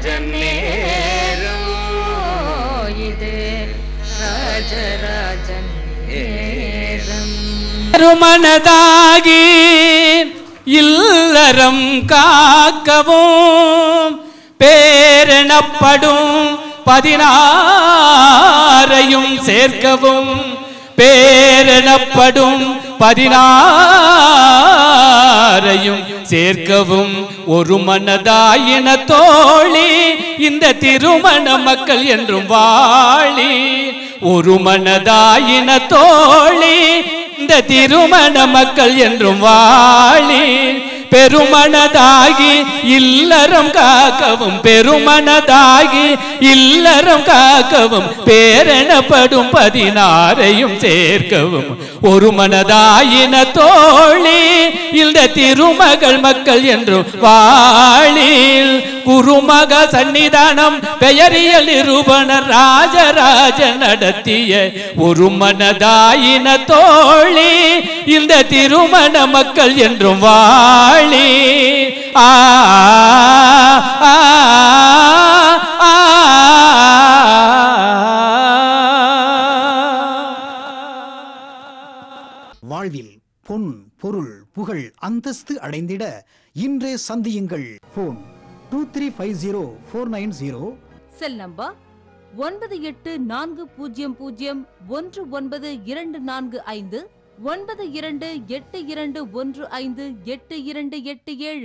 ராஜராஜன் நேரம் இது ராஜராஜன் நேரம் மனதாகி இல்லறம் காக்கவும் பேரெனப்படும் 16ஐயும் சேர்க்கவும் பேரெனப்படும் 16ஐயும் சேர்க்கவும் ஒரு மனதாயின தோழி இந்த திருமண மக்கள் என்றும் வாழி ஒரு மனதாயின தோழி இந்த திருமண மக்கள் என்றும் வாழி பெருமனதாகி இல்லறம் காக்கவும் பெருமனதாகி இல்லறம் காக்கவும் பேரெனப்படும் 16ஐயும் சேர்க்கவும் ஒரு மனதாயின தோழி இந்த திருமகள் மக்கள் என்றும் வாழில் குருமக சன்னிதானம் பெயரியல் நிரூபணர் ராஜராஜ நடத்திய ஒரு மனதாயின தோழி இந்த திருமண மக்கள் என்றும் வாழி வாழ்வில் பொன் பொருள் புகழ் அந்தஸ்து அடைந்திட இன்றே சந்தியுங்கள். Phone 2350 cell number 9840019245 9282158287.